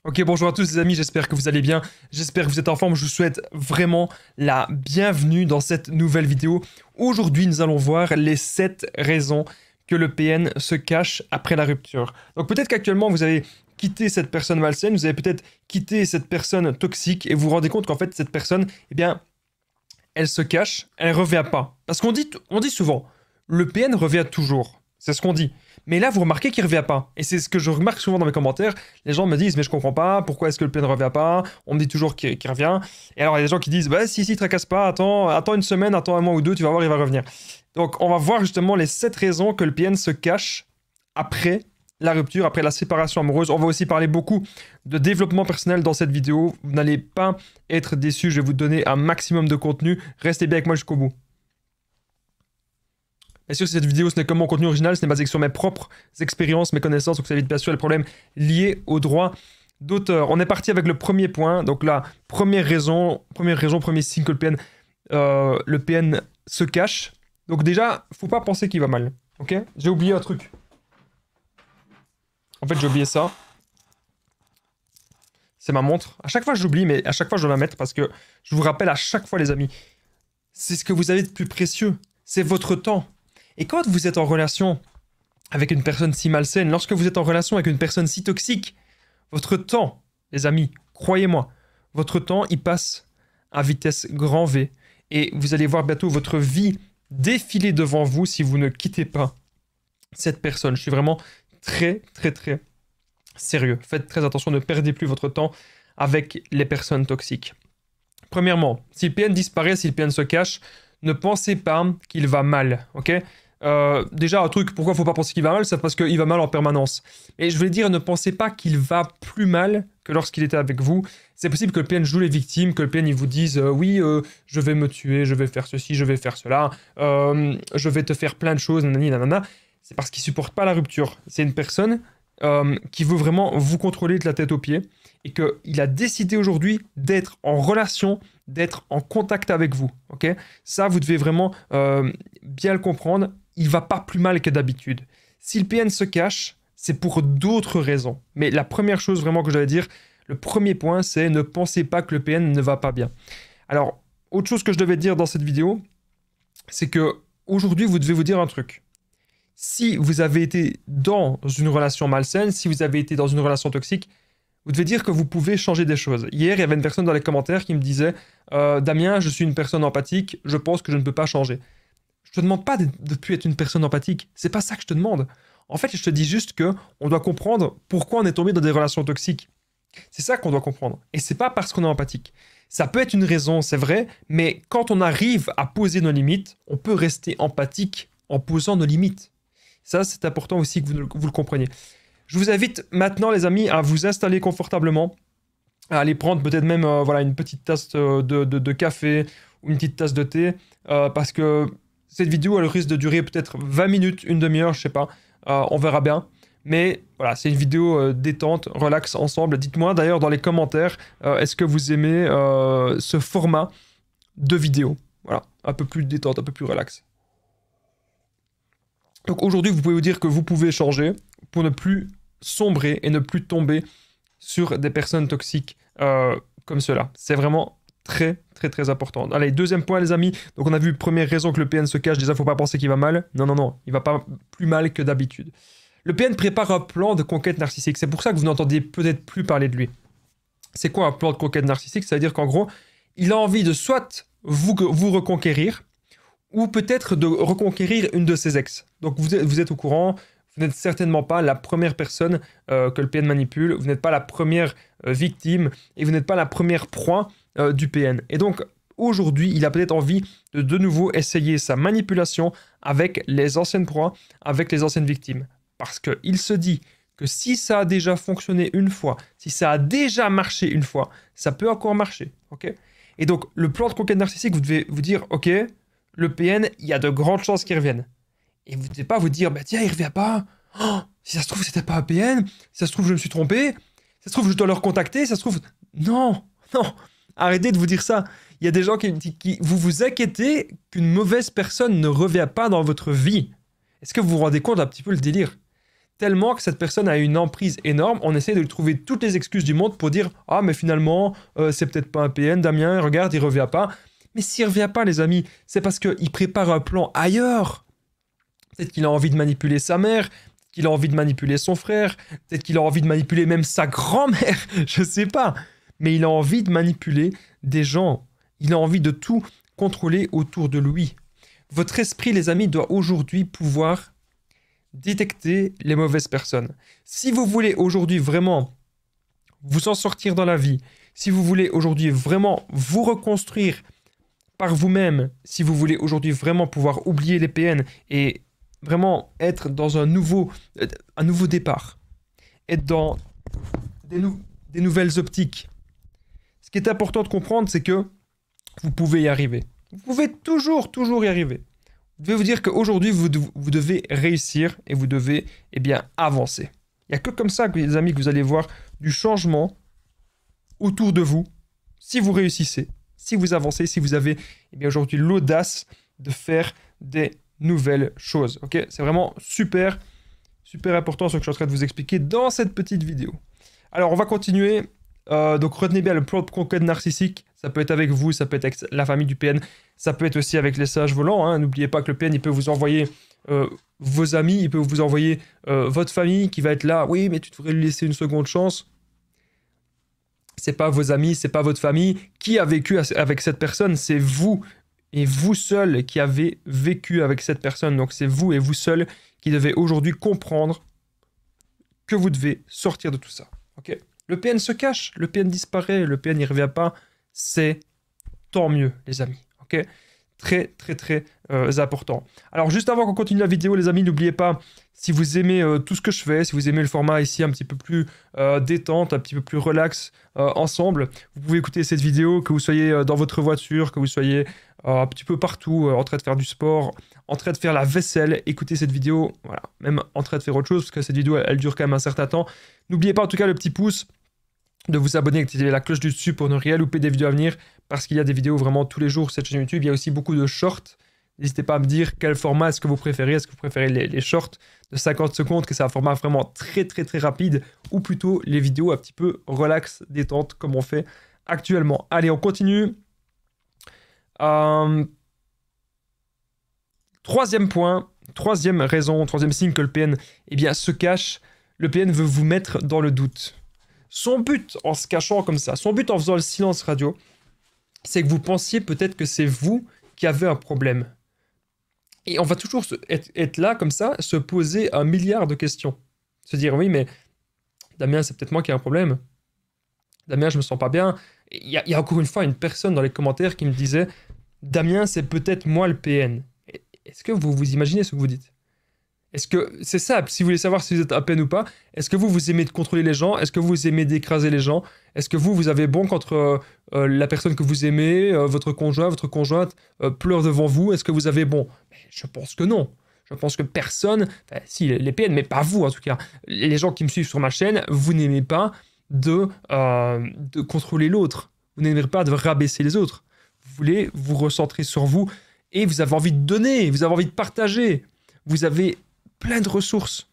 Ok, bonjour à tous les amis, j'espère que vous allez bien, j'espère que vous êtes en forme, je vous souhaite vraiment la bienvenue dans cette nouvelle vidéo. Aujourd'hui, nous allons voir les 7 raisons que le PN se cache après la rupture. Donc peut-être qu'actuellement vous avez quitté cette personne malsaine, vous avez peut-être quitté cette personne toxique et vous vous rendez compte qu'en fait cette personne, eh bien, elle se cache, elle revient pas. Parce qu'on dit souvent, le PN revient toujours, c'est ce qu'on dit. Mais là, vous remarquez qu'il revient pas. Et c'est ce que je remarque souvent dans mes commentaires. Les gens me disent, mais je comprends pas, pourquoi est-ce que le PN ne revient pas? On me dit toujours qu'il revient. Et alors, il y a des gens qui disent, bah si, tracasse pas, attends une semaine, attends un mois ou deux, tu vas voir, il va revenir. Donc, on va voir justement les 7 raisons que le PN se cache après la rupture, après la séparation amoureuse. On va aussi parler beaucoup de développement personnel dans cette vidéo. Vous n'allez pas être déçus, je vais vous donner un maximum de contenu. Restez bien avec moi jusqu'au bout. Bien sûr, cette vidéo, ce n'est que mon contenu original, ce n'est basé que sur mes propres expériences, mes connaissances, donc ça évite bien sûr les problèmes liés aux droits d'auteur. On est parti avec le premier point, donc la première raison, premier signe que le PN se cache. Donc déjà, faut pas penser qu'il va mal, ok? J'ai oublié un truc. En fait, j'ai oublié ça. C'est ma montre. À chaque fois, j'oublie, mais à chaque fois, je dois la mettre parce que je vous rappelle à chaque fois, les amis, c'est ce que vous avez de plus précieux, c'est votre temps. Et quand vous êtes en relation avec une personne si malsaine, lorsque vous êtes en relation avec une personne si toxique, votre temps, les amis, croyez-moi, votre temps, il passe à vitesse grand V. Et vous allez voir bientôt votre vie défiler devant vous si vous ne quittez pas cette personne. Je suis vraiment très sérieux. Faites très attention, ne perdez plus votre temps avec les personnes toxiques. Premièrement, si le PN disparaît, si le PN se cache, ne pensez pas qu'il va mal, ok? Déjà, un truc, pourquoi il ne faut pas penser qu'il va mal? C'est parce qu'il va mal en permanence. Et je vais dire, ne pensez pas qu'il va plus mal que lorsqu'il était avec vous. C'est possible que le PN joue les victimes, que le PN il vous dise oui, je vais me tuer, je vais faire ceci, je vais faire cela, je vais te faire plein de choses, nanani, nanana. C'est parce qu'il ne supporte pas la rupture. C'est une personne qui veut vraiment vous contrôler de la tête aux pieds et qu'il a décidé aujourd'hui d'être en relation, d'être en contact avec vous. Ok? Ça, vous devez vraiment bien le comprendre. Il va pas plus mal que d'habitude. Si le PN se cache, c'est pour d'autres raisons. Mais la première chose vraiment que j'allais dire, le premier point, c'est ne pensez pas que le PN ne va pas bien. Alors, autre chose que je devais dire dans cette vidéo, c'est que aujourd'hui, vous devez vous dire un truc. Si vous avez été dans une relation malsaine, si vous avez été dans une relation toxique, vous devez dire que vous pouvez changer des choses. Hier, il y avait une personne dans les commentaires qui me disait Damien, je suis une personne empathique, je pense que je ne peux pas changer. Je te demande pas de ne plus être une personne empathique. C'est pas ça que je te demande. En fait, je te dis juste que on doit comprendre pourquoi on est tombé dans des relations toxiques. C'est ça qu'on doit comprendre. Et c'est pas parce qu'on est empathique. Ça peut être une raison, c'est vrai, mais quand on arrive à poser nos limites, on peut rester empathique en posant nos limites. Ça, c'est important aussi que vous le compreniez. Je vous invite maintenant, les amis, à vous installer confortablement, à aller prendre peut-être même voilà, une petite tasse de café ou une petite tasse de thé, parce que cette vidéo, elle risque de durer peut-être 20 minutes, une demi-heure, je sais pas, on verra bien. Mais voilà, c'est une vidéo détente, relax ensemble. Dites-moi d'ailleurs dans les commentaires, est-ce que vous aimez ce format de vidéo? Voilà, un peu plus détente, un peu plus relax. Donc aujourd'hui, vous pouvez vous dire que vous pouvez changer pour ne plus sombrer et ne plus tomber sur des personnes toxiques comme cela. C'est vraiment très important. Allez, deuxième point, les amis. Donc on a vu première raison que le PN se cache. Déjà, il ne faut pas penser qu'il va mal. Non, il va pas plus mal que d'habitude. Le PN prépare un plan de conquête narcissique. C'est pour ça que vous n'entendez peut-être plus parler de lui. C'est quoi un plan de conquête narcissique? C'est-à-dire qu'en gros, il a envie de soit vous reconquérir, ou peut-être de reconquérir une de ses ex. Donc vous êtes au courant, vous n'êtes certainement pas la première personne que le PN manipule, vous n'êtes pas la première victime, et vous n'êtes pas la première proie du PN. Et donc aujourd'hui, il a peut-être envie de nouveau essayer sa manipulation avec les anciennes proies, avec les anciennes victimes. Parce qu'il se dit que si ça a déjà fonctionné une fois, si ça a déjà marché une fois, ça peut encore marcher. Okay? Et donc le plan de conquête narcissique, vous devez vous dire, ok, le PN, il y a de grandes chances qu'il revienne. Et vous ne devez pas vous dire, bah tiens, il revient pas. Oh, si ça se trouve, c'était pas un PN. Si ça se trouve, je me suis trompé. Si ça se trouve, je dois le recontacter. Si ça se trouve... Non. Arrêtez de vous dire ça. Il y a des gens qui vous vous inquiétez qu'une mauvaise personne ne revient pas dans votre vie. Est-ce que vous vous rendez compte un petit peu le délire? tellement que cette personne a une emprise énorme, on essaie de lui trouver toutes les excuses du monde pour dire « Ah, mais finalement, c'est peut-être pas un PN, Damien, regarde, il revient pas. » Mais s'il revient pas, les amis, c'est parce qu'il prépare un plan ailleurs. Peut-être qu'il a envie de manipuler sa mère, qu'il a envie de manipuler son frère, peut-être qu'il a envie de manipuler même sa grand-mère, je sais pas. Mais il a envie de manipuler des gens. Il a envie de tout contrôler autour de lui. Votre esprit, les amis, doit aujourd'hui pouvoir détecter les mauvaises personnes. Si vous voulez aujourd'hui vraiment vous en sortir dans la vie, si vous voulez aujourd'hui vraiment vous reconstruire par vous-même, si vous voulez aujourd'hui vraiment pouvoir oublier les PN et vraiment être dans un nouveau départ, être dans des nouvelles optiques, ce qui est important de comprendre, c'est que vous pouvez y arriver. Vous pouvez toujours y arriver. Je vais vous dire qu'aujourd'hui, vous devez réussir et vous devez avancer. Il n'y a que comme ça, les amis, que vous allez voir du changement autour de vous, si vous réussissez, si vous avancez, si vous avez aujourd'hui l'audace de faire des nouvelles choses. Okay, c'est vraiment super important ce que je suis en train de vous expliquer dans cette petite vidéo. Alors, on va continuer. Donc retenez bien, le plan de conquête narcissique, ça peut être avec vous, ça peut être avec la famille du PN, ça peut être aussi avec les sages volants, hein. N'oubliez pas que le PN, il peut vous envoyer vos amis, il peut vous envoyer votre famille qui va être là, oui, mais tu devrais lui laisser une seconde chance. C'est pas vos amis, c'est pas votre famille qui a vécu avec cette personne, c'est vous et vous seul qui avez vécu avec cette personne. Donc c'est vous et vous seul qui devez aujourd'hui comprendre que vous devez sortir de tout ça. Ok ? Le PN se cache, le PN disparaît, le PN n'y revient pas, c'est tant mieux, les amis, ok? Très important. Alors, juste avant qu'on continue la vidéo, les amis, n'oubliez pas, si vous aimez tout ce que je fais, si vous aimez le format ici un petit peu plus détente, un petit peu plus relax ensemble, vous pouvez écouter cette vidéo, que vous soyez dans votre voiture, que vous soyez un petit peu partout, en train de faire du sport, en train de faire la vaisselle, écoutez cette vidéo, voilà, même en train de faire autre chose, parce que cette vidéo, elle dure quand même un certain temps. N'oubliez pas en tout cas le petit pouce, de vous abonner, activer la cloche du dessus pour ne rien louper des vidéos à venir, parce qu'il y a des vidéos vraiment tous les jours sur cette chaîne YouTube. Il y a aussi beaucoup de shorts. N'hésitez pas à me dire quel format est-ce que vous préférez. Est-ce que vous préférez les shorts de 50 secondes, que c'est un format vraiment très rapide, ou plutôt les vidéos un petit peu relax, détente, comme on fait actuellement. Allez, on continue. Troisième point, troisième raison, troisième signe que le PN se cache. Le PN veut vous mettre dans le doute. Son but en se cachant comme ça, son but en faisant le silence radio, c'est que vous pensiez peut-être que c'est vous qui avez un problème. Et on va toujours être là comme ça, se poser 1 milliard de questions. Se dire, oui, mais Damien, c'est peut-être moi qui ai un problème. Damien, je me sens pas bien. Il y a encore une fois une personne dans les commentaires qui me disait, Damien, c'est peut-être moi le PN. Est-ce que vous imaginez ce que vous dites ? Est-ce que c'est ça, si vous voulez savoir si vous êtes un PN ou pas, est-ce que vous aimez de contrôler les gens? Est-ce que vous aimez d'écraser les gens? Est-ce que vous avez bon contre la personne que vous aimez, votre conjoint, votre conjointe pleure devant vous? Est-ce que vous avez bon? Je pense que non. Je pense que personne, enfin, si les PN, mais pas vous en tout cas, les gens qui me suivent sur ma chaîne, vous n'aimez pas de contrôler l'autre. Vous n'aimez pas de rabaisser les autres. Vous voulez vous recentrer sur vous et vous avez envie de donner, vous avez envie de partager. Vous avez plein de ressources.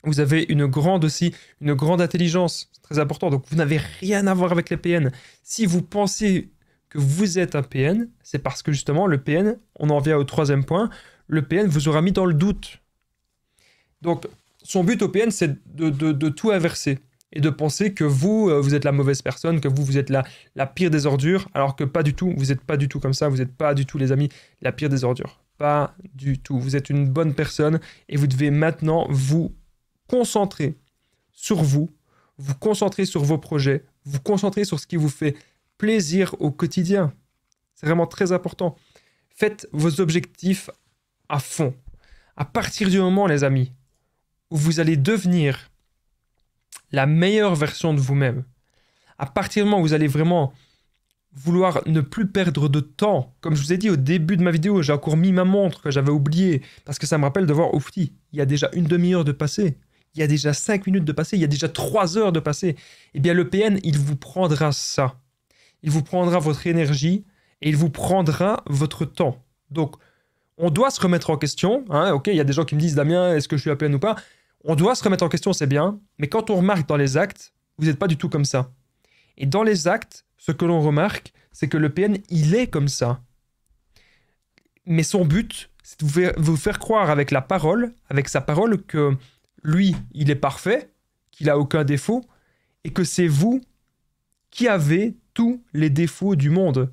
Vous avez une grande intelligence. C'est très important. Donc, vous n'avez rien à voir avec les PN. Si vous pensez que vous êtes un PN, c'est parce que justement, le PN, on en vient au troisième point, le PN vous aura mis dans le doute. Donc, son but au PN, c'est de tout inverser et de penser que vous êtes la mauvaise personne, que vous êtes la pire des ordures, alors que pas du tout. Vous n'êtes pas du tout comme ça. Vous n'êtes pas du tout, les amis, la pire des ordures. Pas du tout. Vous êtes une bonne personne et vous devez maintenant vous concentrer sur vous concentrer sur vos projets, vous concentrer sur ce qui vous fait plaisir au quotidien. C'est vraiment très important. Faites vos objectifs à fond. À partir du moment, les amis, où vous allez devenir la meilleure version de vous-même, à partir du moment où vous allez vraiment vouloir ne plus perdre de temps. Comme je vous ai dit au début de ma vidéo, j'ai encore mis ma montre que j'avais oubliée parce que ça me rappelle de voir Oufti. Il y a déjà une demi-heure de passé. Il y a déjà 5 minutes de passé. Il y a déjà 3 heures de passé. Eh bien, le PN, il vous prendra ça. Il vous prendra votre énergie et il vous prendra votre temps. Donc, on doit se remettre en question. Hein, ok, il y a des gens qui me disent, Damien, est-ce que je suis un PN ou pas? On doit se remettre en question, c'est bien, mais quand on remarque dans les actes, vous n'êtes pas du tout comme ça. Et dans les actes, ce que l'on remarque, c'est que le PN, il est comme ça. Mais son but, c'est de vous faire croire avec la parole, avec sa parole, que lui, il est parfait, qu'il a aucun défaut, et que c'est vous qui avez tous les défauts du monde.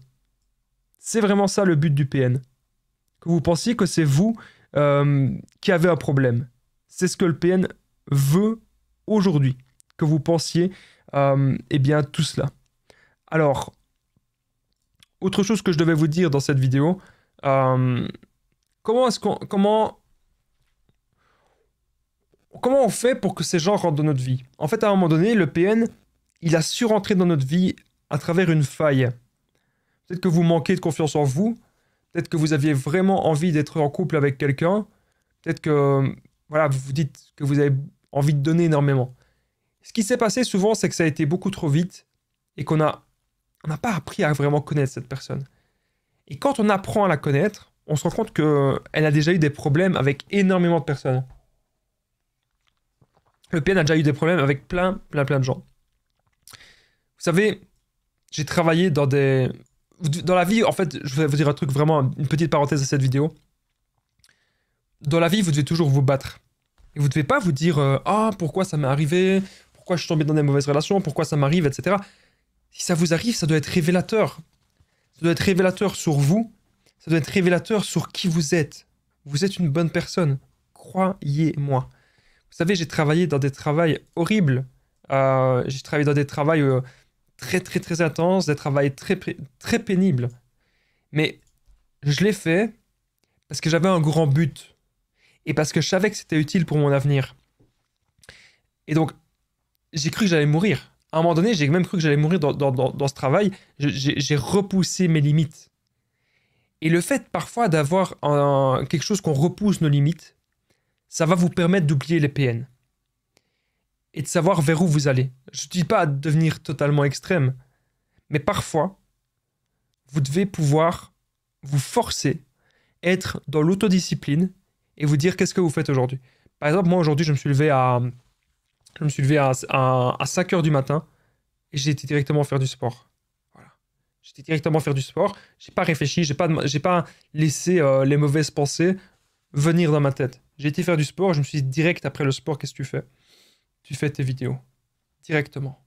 C'est vraiment ça le but du PN. Que vous pensiez que c'est vous qui avez un problème. C'est ce que le PN veut aujourd'hui. Que vous pensiez, eh bien, tout cela. Alors, autre chose que je devais vous dire dans cette vidéo, comment on fait pour que ces gens rentrent dans notre vie? En fait, à un moment donné, le PN, il a su rentrer dans notre vie à travers une faille. Peut-être que vous manquez de confiance en vous. Peut-être que vous aviez vraiment envie d'être en couple avec quelqu'un. Peut-être que voilà, vous vous dites que vous avez envie de donner énormément. Ce qui s'est passé souvent, c'est que ça a été beaucoup trop vite et qu'on n'a pas appris à vraiment connaître cette personne. Et quand on apprend à la connaître, on se rend compte qu'elle a déjà eu des problèmes avec énormément de personnes. Le PN a déjà eu des problèmes avec plein de gens. Vous savez, j'ai travaillé dans la vie, en fait, je vais vous dire un truc, vraiment, une petite parenthèse à cette vidéo. Dans la vie, vous devez toujours vous battre. Et vous ne devez pas vous dire « Ah, pourquoi ça m'est arrivé? Pourquoi je suis tombé dans des mauvaises relations? Pourquoi ça m'arrive? » etc. Si ça vous arrive, ça doit être révélateur. Ça doit être révélateur sur vous. Ça doit être révélateur sur qui vous êtes. Vous êtes une bonne personne. Croyez-moi. Vous savez, j'ai travaillé dans des travails horribles. J'ai travaillé dans des travails très intenses, des travails très pénibles. Mais je l'ai fait parce que j'avais un grand but. Et parce que je savais que c'était utile pour mon avenir. Et donc, j'ai cru que j'allais mourir. À un moment donné, j'ai même cru que j'allais mourir dans ce travail. J'ai repoussé mes limites. Et le fait parfois d'avoir quelque chose qu'on repousse nos limites, ça va vous permettre d'oublier les PN. Et de savoir vers où vous allez. Je ne dis pas de devenir totalement extrême, mais parfois, vous devez pouvoir vous forcer, être dans l'autodiscipline et vous dire qu'est-ce que vous faites aujourd'hui. Par exemple, moi aujourd'hui, je me suis levé à 5 heures du matin et j'ai été directement faire du sport. Voilà. J'étais directement faire du sport, j'ai pas réfléchi, j'ai pas laissé les mauvaises pensées venir dans ma tête. J'ai été faire du sport, je me suis dit direct après le sport, qu'est-ce que tu fais? Tu fais tes vidéos. Directement.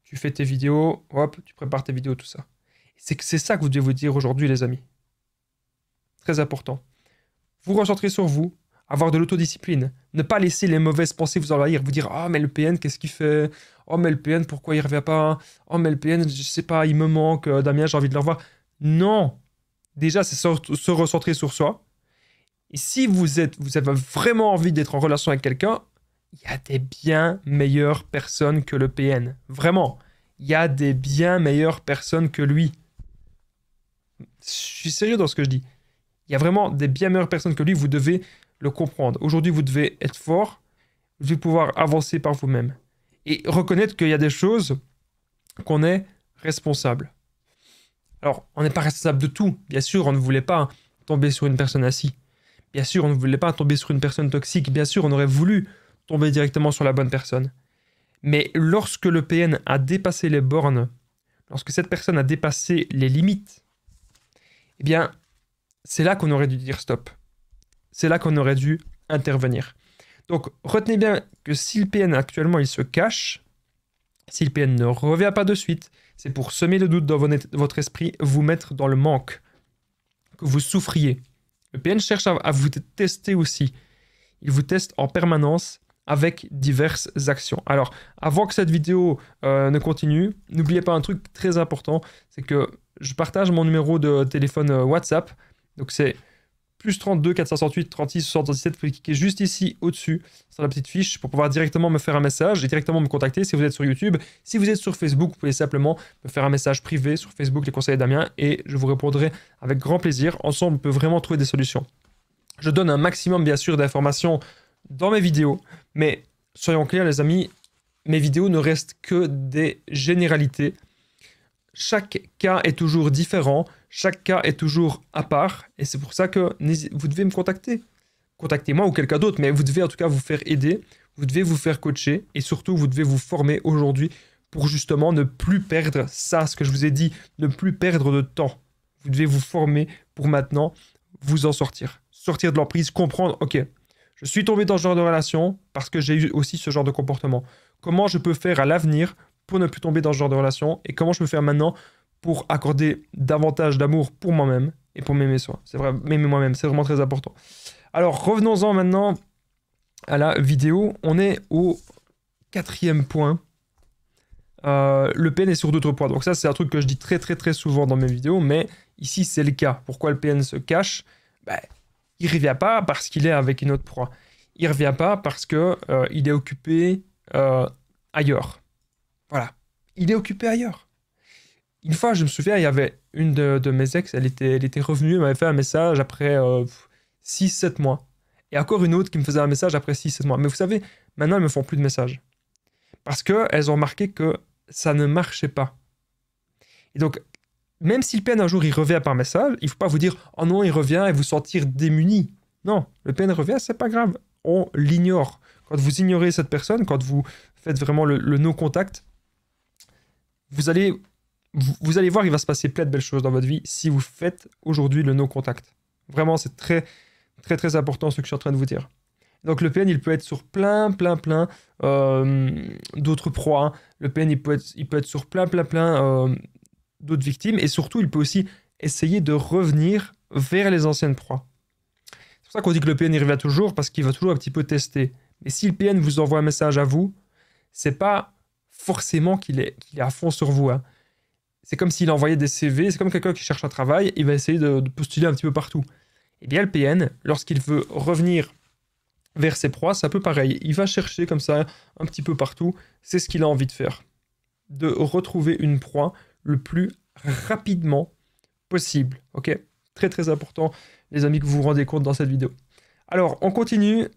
Tu fais tes vidéos, hop, tu prépares tes vidéos, tout ça. C'est ça que vous devez vous dire aujourd'hui, les amis. Très important. Vous recentrer sur vous, avoir de l'autodiscipline. Ne pas laisser les mauvaises pensées vous envahir. Vous dire, ah, mais le PN, qu'est-ce qu'il fait? Oh, mais le PN, pourquoi il ne revient pas? Oh, mais le PN, je sais pas, il me manque. Damien, j'ai envie de le revoir. Non. Déjà, c'est se recentrer sur soi. Et si vous avez vraiment envie d'être en relation avec quelqu'un, il y a des bien meilleures personnes que le PN. Vraiment. Il y a des bien meilleures personnes que lui. Je suis sérieux dans ce que je dis. Il y a vraiment des bien meilleures personnes que lui. Vous devez le comprendre. Aujourd'hui, vous devez être fort. Vous devez pouvoir avancer par vous-même. Et reconnaître qu'il y a des choses qu'on est responsable. Alors, on n'est pas responsable de tout. Bien sûr, on ne voulait pas tomber sur une personne assise. Bien sûr, on ne voulait pas tomber sur une personne toxique. Bien sûr, on aurait voulu tomber directement sur la bonne personne. Mais lorsque le PN a dépassé les bornes, lorsque cette personne a dépassé les limites, eh bien, c'est là qu'on aurait dû dire stop. C'est là qu'on aurait dû intervenir. Donc, retenez bien que si le PN actuellement, il se cache, si le PN ne revient pas de suite, c'est pour semer le doute dans votre esprit, vous mettre dans le manque, que vous souffriez. Le PN cherche à vous tester aussi. Il vous teste en permanence avec diverses actions. Alors, avant que cette vidéo ne continue, n'oubliez pas un truc très important, c'est que je partage mon numéro de téléphone WhatsApp. Donc c'est plus 32 468 36 77. Vous pouvez cliquer juste ici au-dessus sur la petite fiche pour pouvoir directement me faire un message et directement me contacter si vous êtes sur YouTube. Si vous êtes sur Facebook, vous pouvez simplement me faire un message privé sur Facebook, les conseils Damien, et je vous répondrai avec grand plaisir. Ensemble, on peut vraiment trouver des solutions. Je donne un maximum, bien sûr, d'informations dans mes vidéos, mais soyons clairs, les amis, mes vidéos ne restent que des généralités. Chaque cas est toujours différent, chaque cas est toujours à part, et c'est pour ça que vous devez me contacter. Contactez-moi ou quelqu'un d'autre, mais vous devez en tout cas vous faire aider. vous devez vous faire coacher et surtout, vous devez vous former aujourd'hui pour justement ne plus perdre ça, ce que je vous ai dit, ne plus perdre de temps. Vous devez vous former pour maintenant vous en sortir. Sortir de l'emprise, comprendre, ok, je suis tombé dans ce genre de relation parce que j'ai eu aussi ce genre de comportement. Comment je peux faire à l'avenir pour ne plus tomber dans ce genre de relation et comment je peux faire maintenant pour accorder davantage d'amour pour moi-même et pour m'aimer soi. C'est vrai, m'aimer moi-même, c'est vraiment très important. Alors, revenons-en maintenant à la vidéo. On est au 4e point. Le PN est sur d'autres points. Donc ça, c'est un truc que je dis très souvent dans mes vidéos, mais ici, c'est le cas. Pourquoi le PN se cache? Il ne revient pas parce qu'il est avec une autre proie. Il ne revient pas parce qu'il est occupé ailleurs. Voilà. Il est occupé ailleurs. Une fois, je me souviens, il y avait une de mes ex, elle était revenue, elle m'avait fait un message après 6-7 mois. Et encore une autre qui me faisait un message après 6-7 mois. Mais vous savez, maintenant, elles ne me font plus de messages. Parce qu'elles ont remarqué que ça ne marchait pas. Et donc, même si le PN un jour il revient par message, il ne faut pas vous dire « Oh non, il revient » et vous sentir démuni. Non, le PN revient, c'est pas grave. On l'ignore. Quand vous ignorez cette personne, quand vous faites vraiment le no-contact, vous allez voir, il va se passer plein de belles choses dans votre vie si vous faites aujourd'hui le no-contact. Vraiment, c'est très important ce que je suis en train de vous dire. Donc le PN, il peut être sur plein d'autres proies. Le PN, il peut être sur plein d'autres victimes. Et surtout, il peut aussi essayer de revenir vers les anciennes proies. C'est pour ça qu'on dit que le PN, il revient toujours, parce qu'il va toujours un petit peu tester. Mais si le PN vous envoie un message à vous, c'est pas forcément qu'il est à fond sur vous. Hein. C'est comme s'il envoyait des CV, c'est comme quelqu'un qui cherche un travail, il va essayer de postuler un petit peu partout. Et bien le PN, lorsqu'il veut revenir vers ses proies, c'est un peu pareil. Il va chercher comme ça un petit peu partout. C'est ce qu'il a envie de faire. De retrouver une proie le plus rapidement possible. Ok? Très important, les amis, que vous vous rendez compte dans cette vidéo. Alors, on continue.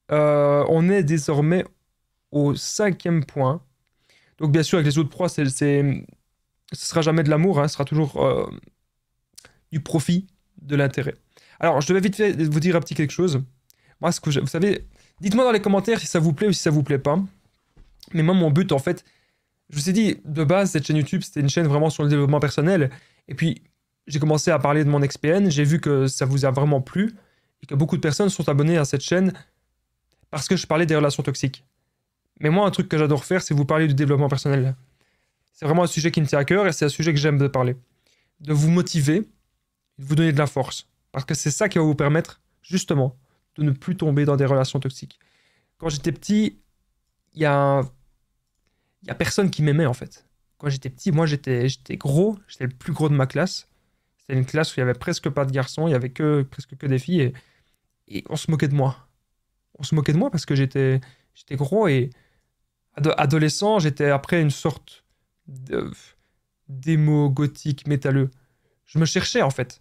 On est désormais au 5e point. Donc, bien sûr, avec les autres proies, ce sera jamais de l'amour. Hein, ce sera toujours du profit, de l'intérêt. Alors, je devais vite fait vous dire un petit quelque chose. Moi, vous savez, dites-moi dans les commentaires si ça vous plaît ou si ça vous plaît pas. Mais moi, mon but, en fait, je vous ai dit, de base, cette chaîne YouTube, c'était une chaîne vraiment sur le développement personnel. Et puis, j'ai commencé à parler de mon ex-PN. J'ai vu que ça vous a vraiment plu et que beaucoup de personnes sont abonnées à cette chaîne parce que je parlais des relations toxiques. Mais moi, un truc que j'adore faire, c'est vous parler du développement personnel. C'est vraiment un sujet qui me tient à cœur et c'est un sujet que j'aime de parler. De vous motiver, de vous donner de la force. Parce que c'est ça qui va vous permettre, justement, de ne plus tomber dans des relations toxiques. Quand j'étais petit, il y a personne qui m'aimait, en fait. Quand j'étais petit, moi, j'étais gros, j'étais le plus gros de ma classe. C'était une classe où il y avait presque pas de garçons, il y avait presque que des filles, et on se moquait de moi. On se moquait de moi parce que j'étais gros, et adolescent, j'étais après une sorte d'émo gothique métalleux. Je me cherchais, en fait.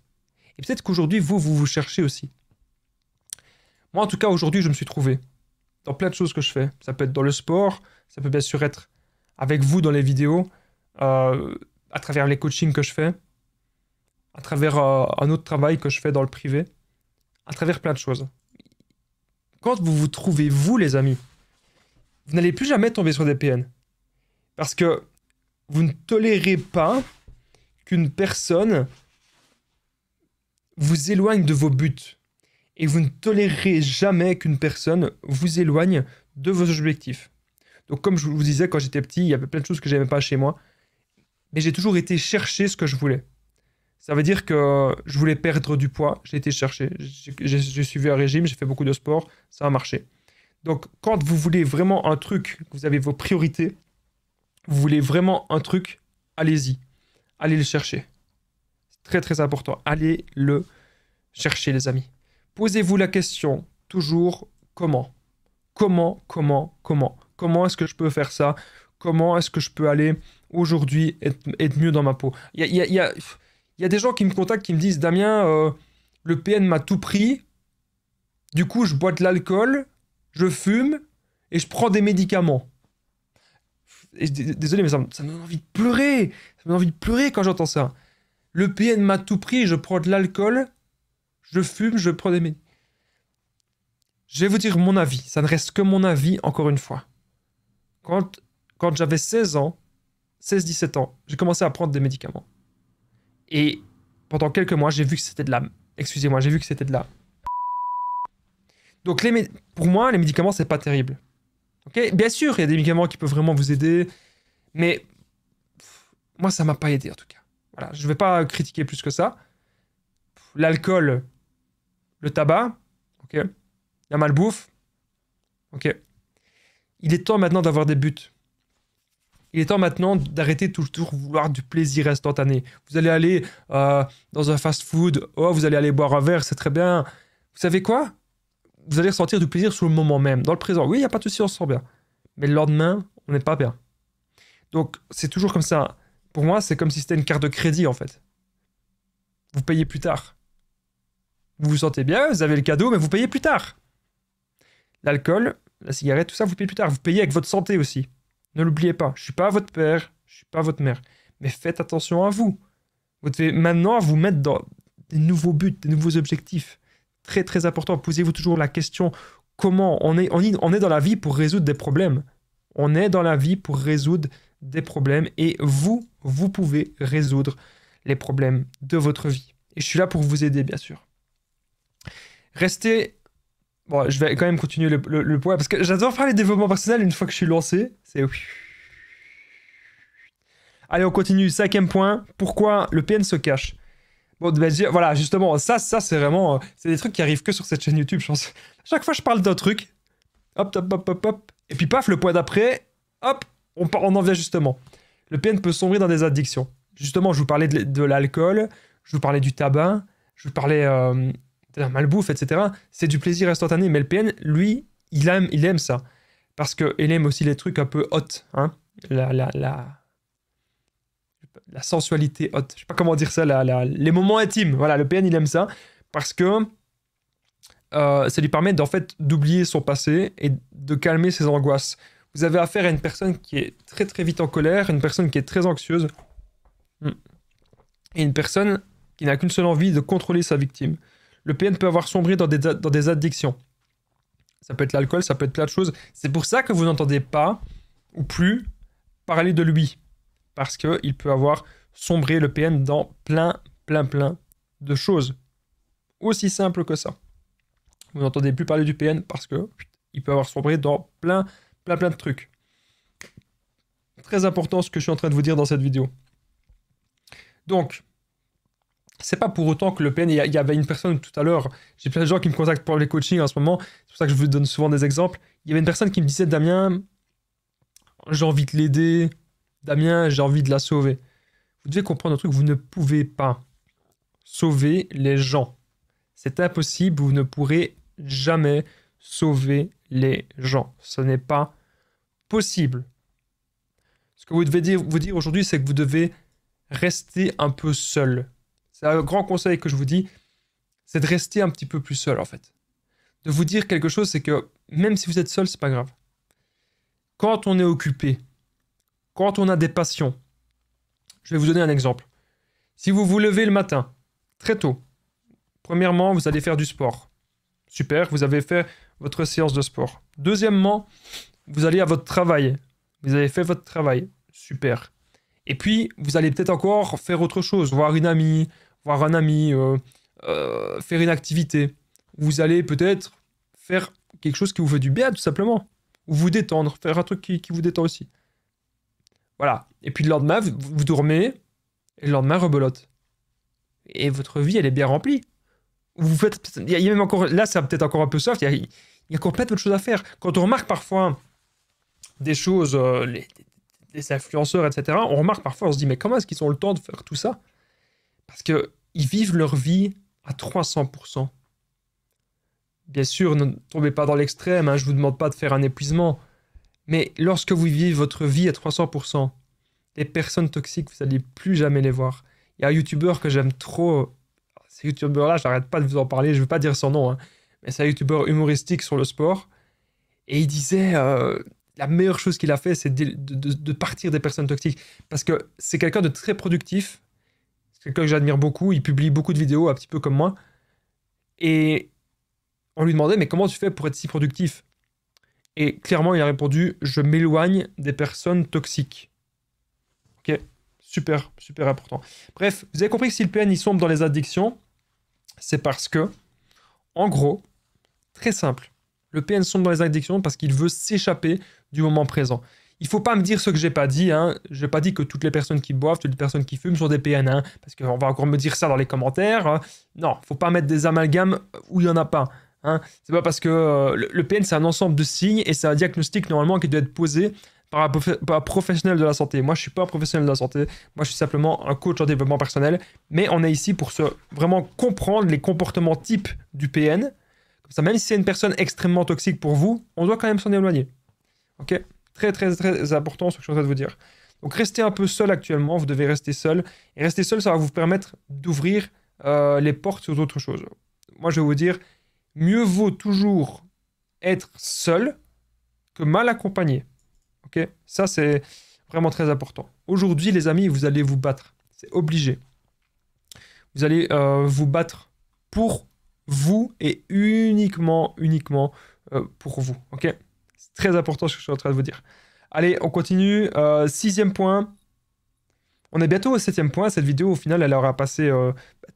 Et peut-être qu'aujourd'hui, vous cherchez aussi. Moi, en tout cas, aujourd'hui, je me suis trouvé dans plein de choses que je fais. Ça peut être dans le sport, ça peut bien sûr être avec vous dans les vidéos, à travers les coachings que je fais, à travers un autre travail que je fais dans le privé, à travers plein de choses. Quand vous vous trouvez, vous, les amis, vous n'allez plus jamais tomber sur des PN. Parce que vous ne tolérez pas qu'une personne vous éloigne de vos buts. Et vous ne tolérez jamais qu'une personne vous éloigne de vos objectifs. Donc comme je vous disais, quand j'étais petit, il y avait plein de choses que je n'aimais pas chez moi. Mais j'ai toujours été chercher ce que je voulais. Ça veut dire que je voulais perdre du poids, j'ai été chercher. J'ai suivi un régime, j'ai fait beaucoup de sport, ça a marché. Donc quand vous voulez vraiment un truc, vous avez vos priorités, vous voulez vraiment un truc, allez-y. Allez le chercher. C'est très important. Allez le chercher, les amis. Posez-vous la question, toujours, comment? Comment est-ce que je peux faire ça? Comment est-ce que je peux aller aujourd'hui être mieux dans ma peau? Il y a des gens qui me contactent, qui me disent « Damien, le PN m'a tout pris, du coup je bois de l'alcool, je fume et je prends des médicaments. » Désolé, mais ça me donne envie de pleurer. Ça me donne envie de pleurer quand j'entends ça. Le PN m'a tout pris, je prends de l'alcool, je fume, je prends des médicaments. Je vais vous dire mon avis. Ça ne reste que mon avis, encore une fois. Quand j'avais 16 ans, 16-17 ans, j'ai commencé à prendre des médicaments. Et pendant quelques mois, j'ai vu que c'était de la... Excusez-moi, j'ai vu que c'était de la... Donc pour moi, les médicaments, c'est pas terrible. Ok, bien sûr, il y a des médicaments qui peuvent vraiment vous aider, mais moi, ça m'a pas aidé en tout cas. Voilà, je vais pas critiquer plus que ça. L'alcool, le tabac, ok. La malbouffe, ok. Il est temps maintenant d'avoir des buts. Il est temps maintenant d'arrêter de toujours vouloir du plaisir instantané. Vous allez aller dans un fast-food, oh, vous allez aller boire un verre, c'est très bien. Vous savez quoi? Vous allez ressentir du plaisir sur le moment même, dans le présent. Oui, il n'y a pas de souci, on se sent bien. Mais le lendemain, on n'est pas bien. Donc, c'est toujours comme ça. Pour moi, c'est comme si c'était une carte de crédit, en fait. Vous payez plus tard. Vous vous sentez bien, vous avez le cadeau, mais vous payez plus tard. L'alcool, la cigarette, tout ça, vous payez plus tard. Vous payez avec votre santé aussi. Ne l'oubliez pas. Je suis pas votre père, je suis pas votre mère. Mais faites attention à vous. Vous devez maintenant vous mettre dans des nouveaux buts, des nouveaux objectifs. Très, très important. Posez-vous toujours la question, comment on est dans la vie pour résoudre des problèmes. On est dans la vie pour résoudre des problèmes et vous pouvez résoudre les problèmes de votre vie. Et je suis là pour vous aider, bien sûr. Restez... Bon, je vais quand même continuer le point parce que j'adore faire les développements personnels une fois que je suis lancé. C'est... Allez, on continue. 5e point. Pourquoi le PN se cache? Bon, voilà, justement, ça c'est vraiment... c'est des trucs qui arrivent que sur cette chaîne YouTube, je pense. À chaque fois, je parle d'un truc. Hop, hop, hop, hop, hop. Et puis, paf, le point d'après, hop, on en vient justement. Le PN peut sombrer dans des addictions. Justement, je vous parlais de l'alcool, je vous parlais du tabac, je vous parlais de la malbouffe, etc. C'est du plaisir instantané. Mais le PN, lui, il aime ça. Parce qu'il aime aussi les trucs un peu hot. Hein, la sensualité haute. Je sais pas comment dire ça, les moments intimes. Voilà, le PN, il aime ça parce que ça lui permet en fait d'oublier son passé et de calmer ses angoisses. Vous avez affaire à une personne qui est très très vite en colère, une personne qui est très anxieuse et une personne qui n'a qu'une seule envie de contrôler sa victime. Le PN peut avoir sombré dans des addictions. Ça peut être l'alcool, ça peut être plein de choses. C'est pour ça que vous n'entendez pas ou plus parler de lui. Parce qu'il peut avoir sombré le PN dans plein de choses. Aussi simple que ça. Vous n'entendez plus parler du PN parce que il peut avoir sombré dans plein de trucs. Très important ce que je suis en train de vous dire dans cette vidéo. Donc, c'est pas pour autant que le PN... Il y avait une personne tout à l'heure, j'ai plein de gens qui me contactent pour les coachings en ce moment, c'est pour ça que je vous donne souvent des exemples. Il y avait une personne qui me disait, Damien, j'ai envie de l'aider... Damien, j'ai envie de la sauver. Vous devez comprendre un truc, vous ne pouvez pas sauver les gens. C'est impossible, vous ne pourrez jamais sauver les gens. Ce n'est pas possible. Ce que vous devez vous dire aujourd'hui, c'est que vous devez rester un peu seul. C'est un grand conseil que je vous dis, c'est de rester un petit peu plus seul en fait. De vous dire quelque chose, c'est que même si vous êtes seul, c'est pas grave. Quand on est occupé, quand on a des passions, je vais vous donner un exemple. Si vous vous levez le matin, très tôt, premièrement, vous allez faire du sport. Super, vous avez fait votre séance de sport. Deuxièmement, vous allez à votre travail. Vous avez fait votre travail. Super. Et puis, vous allez peut-être encore faire autre chose, voir une amie, voir un ami, faire une activité. Vous allez peut-être faire quelque chose qui vous fait du bien, tout simplement. Ou vous détendre, faire un truc qui vous détend aussi. Voilà. Et puis le lendemain, vous dormez, et le lendemain, rebelote. Et votre vie, elle est bien remplie. Vous faites... Il y a même encore... Là, c'est peut-être encore un peu soft, il y a encore plein de choses à faire. Quand on remarque parfois des choses, les influenceurs, etc., on remarque parfois, on se dit, mais comment est-ce qu'ils ont le temps de faire tout ça? Parce qu'ils vivent leur vie à 300%. Bien sûr, ne tombez pas dans l'extrême, hein, je ne vous demande pas de faire un épuisement. Mais lorsque vous vivez votre vie à 300%, les personnes toxiques, vous n'allez plus jamais les voir. Il y a un youtubeur que j'aime trop. Ce youtubeur-là, j'arrête pas de vous en parler, je ne veux pas dire son nom, hein, mais c'est un youtubeur humoristique sur le sport. Et il disait, la meilleure chose qu'il a fait, c'est de partir des personnes toxiques. Parce que c'est quelqu'un de très productif. C'est quelqu'un que j'admire beaucoup. Il publie beaucoup de vidéos, un petit peu comme moi. Et On lui demandait, mais comment tu fais pour être si productif? Et clairement, il a répondu, je m'éloigne des personnes toxiques. Ok, super, super important. Bref, vous avez compris que si le PN il sombre dans les addictions, c'est parce que, en gros, très simple, le PN sombre dans les addictions parce qu'il veut s'échapper du moment présent. Il faut pas me dire ce que j'ai pas dit, hein. Je n'ai pas dit que toutes les personnes qui boivent, toutes les personnes qui fument sont des PN, hein, parce qu'on va encore me dire ça dans les commentaires. Hein. Non, faut pas mettre des amalgames où il y en a pas. Hein. C'est pas parce que le PN c'est un ensemble de signes et c'est un diagnostic normalement qui doit être posé par un professionnel de la santé. Moi, je suis pas un professionnel de la santé. Moi, je suis simplement un coach en développement personnel. Mais on est ici pour vraiment comprendre les comportements types du PN. Comme ça, même si c'est une personne extrêmement toxique pour vous, on doit quand même s'en éloigner. Ok? Très, très, très important ce que je suis en train de vous dire. Donc, restez un peu seul actuellement. Vous devez rester seul. Et rester seul, ça va vous permettre d'ouvrir les portes sur d'autres choses. Moi, je vais vous dire, mieux vaut toujours être seul que mal accompagné. Ok? Ça, c'est vraiment très important. Aujourd'hui, les amis, vous allez vous battre. C'est obligé. Vous allez vous battre pour vous et uniquement pour vous. Ok? C'est très important ce que je suis en train de vous dire. Allez, on continue. 6e point. On est bientôt au 7e point. Cette vidéo, au final, elle aura passé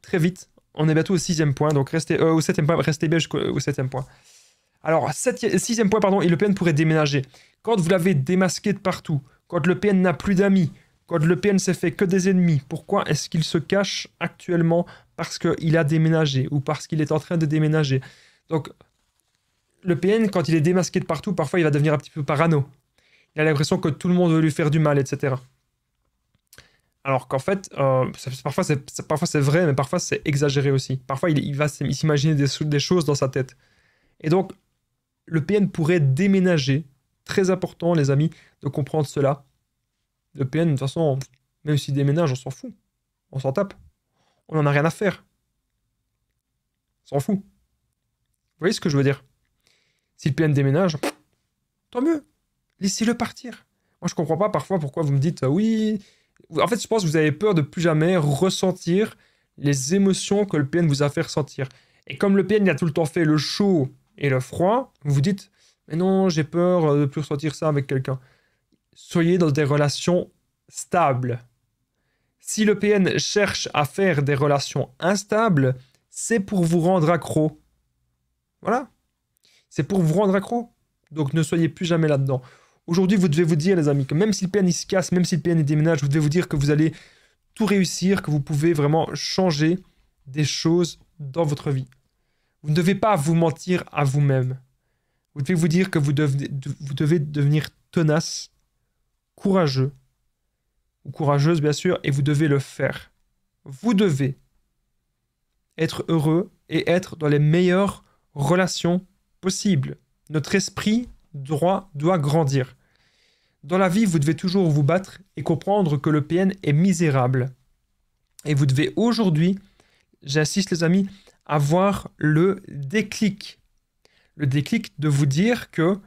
très vite. On est bientôt au 6e point. Donc, restez au 7e point. Restez bien jusqu'au 7e point. Alors, 6e point, pardon. Et le PN pourrait déménager. Quand vous l'avez démasqué de partout, quand le PN n'a plus d'amis, quand le PN s'est fait que des ennemis, pourquoi est-ce qu'il se cache actuellement? Parce qu'il a déménagé ou parce qu'il est en train de déménager. Donc, le PN, quand il est démasqué de partout, parfois il va devenir un petit peu parano. Il a l'impression que tout le monde veut lui faire du mal, etc. Alors qu'en fait, parfois c'est vrai, mais parfois c'est exagéré aussi. Parfois il va s'imaginer des choses dans sa tête. Et donc, le PN pourrait déménager. Très important, les amis, de comprendre cela. Le PN, de toute façon, même s'il déménage, on s'en fout. On s'en tape. On n'en a rien à faire. On s'en fout. Vous voyez ce que je veux dire? Si le PN déménage, tant mieux. Laissez-le partir. Moi, je comprends pas parfois pourquoi vous me dites oui. En fait, je pense que vous avez peur de plus jamais ressentir les émotions que le PN vous a fait ressentir. Et comme le PN il a tout le temps fait le chaud et le froid, vous vous dites mais non, j'ai peur de plus ressentir ça avec quelqu'un. Soyez dans des relations stables. Si le PN cherche à faire des relations instables, c'est pour vous rendre accro. Voilà. C'est pour vous rendre accro. Donc ne soyez plus jamais là-dedans. Aujourd'hui, vous devez vous dire, les amis, que même si le PN il se casse, même si le PN il déménage, vous devez vous dire que vous allez tout réussir, que vous pouvez vraiment changer des choses dans votre vie. Vous ne devez pas vous mentir à vous-même. Vous devez vous dire que vous devez devenir tenace, courageux, ou courageuse bien sûr, et vous devez le faire. Vous devez être heureux et être dans les meilleures relations possibles. Notre esprit droit doit grandir. Dans la vie, vous devez toujours vous battre et comprendre que le PN est misérable. Et vous devez aujourd'hui, j'insiste les amis, avoir le déclic. Le déclic de vous dire que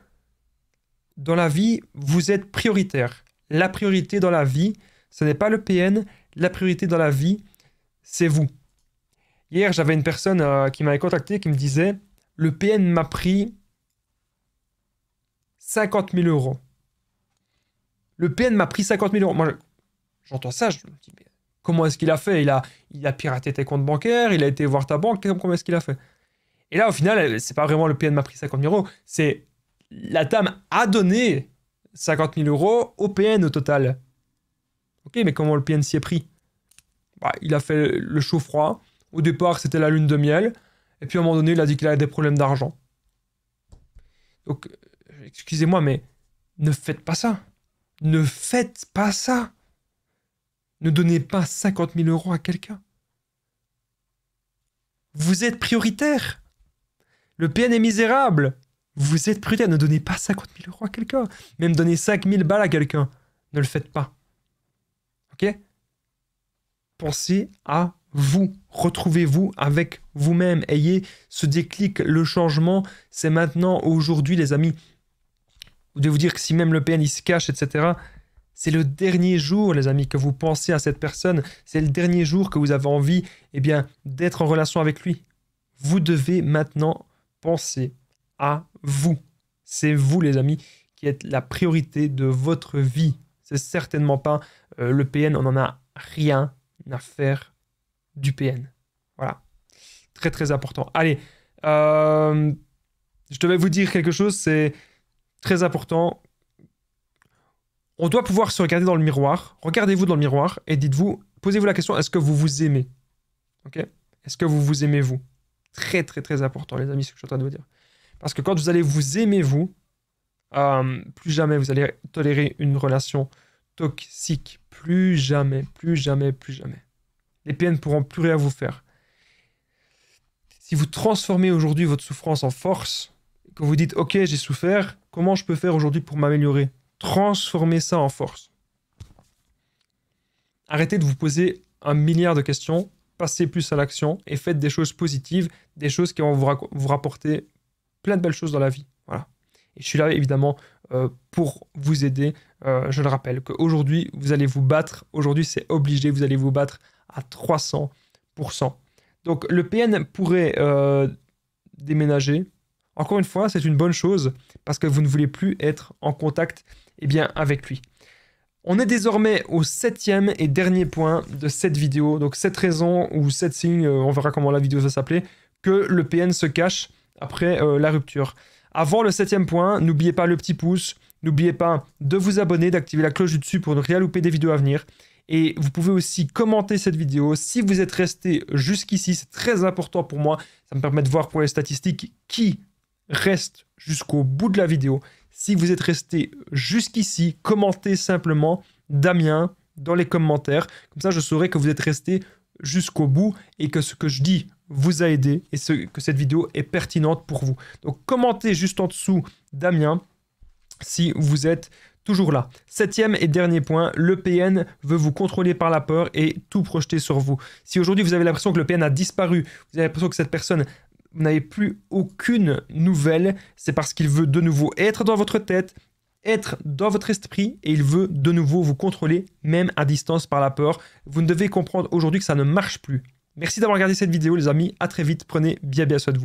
dans la vie, vous êtes prioritaire. La priorité dans la vie, ce n'est pas le PN. La priorité dans la vie, c'est vous. Hier, j'avais une personne qui m'avait contacté qui me disait « Le PN m'a pris 50 000 euros. » Le PN m'a pris 50 000 euros. Moi, j'entends ça, je me dis « Mais comment est-ce qu'il a fait ? Il a piraté tes comptes bancaires, il a été voir ta banque, comment est-ce qu'il a fait ?» Et là, au final, c'est pas vraiment le PN m'a pris 50 000 euros, c'est la dame a donné 50 000 euros au PN au total. Ok, mais comment le PN s'y est pris? Bah, il a fait le chaud-froid. Au départ, c'était la lune de miel. Et puis, à un moment donné, il a dit qu'il avait des problèmes d'argent. Donc, excusez-moi, mais ne faites pas ça. Ne faites pas ça. Ne donnez pas 50 000 euros à quelqu'un. Vous êtes prioritaire. Le PN est misérable. Vous êtes prioritaire. Ne donnez pas 50 000 euros à quelqu'un. Même donner 5 000 balles à quelqu'un. Ne le faites pas. Ok? Pensez à vous. Retrouvez-vous avec vous-même. Ayez ce déclic. Le changement, c'est maintenant, aujourd'hui, les amis. Vous devez vous dire que si même le PN il se cache, etc., c'est le dernier jour, les amis, que vous pensez à cette personne. C'est le dernier jour que vous avez envie, eh bien, d'être en relation avec lui. Vous devez maintenant pensez à vous. C'est vous, les amis, qui êtes la priorité de votre vie. C'est certainement pas le PN, on n'en a rien à faire du PN. Voilà. Très, très important. Allez, je devais vous dire quelque chose, c'est très important. On doit pouvoir se regarder dans le miroir. Regardez-vous dans le miroir et dites-vous, posez-vous la question, est-ce que vous vous aimez? Ok? Est-ce que vous vous aimez vous? Très, très, très important, les amis, ce que je suis en train de vous dire. Parce que quand vous allez vous aimer vous, plus jamais vous allez tolérer une relation toxique. Plus jamais, plus jamais, plus jamais. Les PN ne pourront plus rien vous faire. Si vous transformez aujourd'hui votre souffrance en force, que vous dites « Ok, j'ai souffert, comment je peux faire aujourd'hui pour m'améliorer ?» Transformez ça en force. Arrêtez de vous poser 1 milliard de questions, passez plus à l'action et faites des choses positives, des choses qui vont vous rapporter plein de belles choses dans la vie. Voilà. Et je suis là, évidemment, pour vous aider. Je le rappelle qu'aujourd'hui, vous allez vous battre. Aujourd'hui, c'est obligé, vous allez vous battre à 300%. Donc, le PN pourrait déménager. Encore une fois, c'est une bonne chose parce que vous ne voulez plus être en contact avec lui. On est désormais au 7e et dernier point de cette vidéo. Donc, 7 raisons ou 7 signes, on verra comment la vidéo va s'appeler, que le PN se cache après la rupture. Avant le 7e point, n'oubliez pas le petit pouce, n'oubliez pas de vous abonner, d'activer la cloche du dessus pour ne rien louper des vidéos à venir. Et vous pouvez aussi commenter cette vidéo. Si vous êtes resté jusqu'ici, c'est très important pour moi. Ça me permet de voir pour les statistiques qui reste jusqu'au bout de la vidéo. Si vous êtes resté jusqu'ici, commentez simplement Damien dans les commentaires. Comme ça, je saurai que vous êtes resté jusqu'au bout et que ce que je dis vous a aidé et que cette vidéo est pertinente pour vous. Donc, commentez juste en dessous Damien si vous êtes toujours là. 7e et dernier point, le PN veut vous contrôler par la peur et tout projeter sur vous. Si aujourd'hui vous avez l'impression que le PN a disparu, vous avez l'impression que cette personne, vous n'avez plus aucune nouvelle, c'est parce qu'il veut de nouveau être dans votre tête, être dans votre esprit et il veut de nouveau vous contrôler, même à distance par la peur. Vous devez comprendre aujourd'hui que ça ne marche plus. Merci d'avoir regardé cette vidéo les amis, à très vite, prenez bien soin de vous.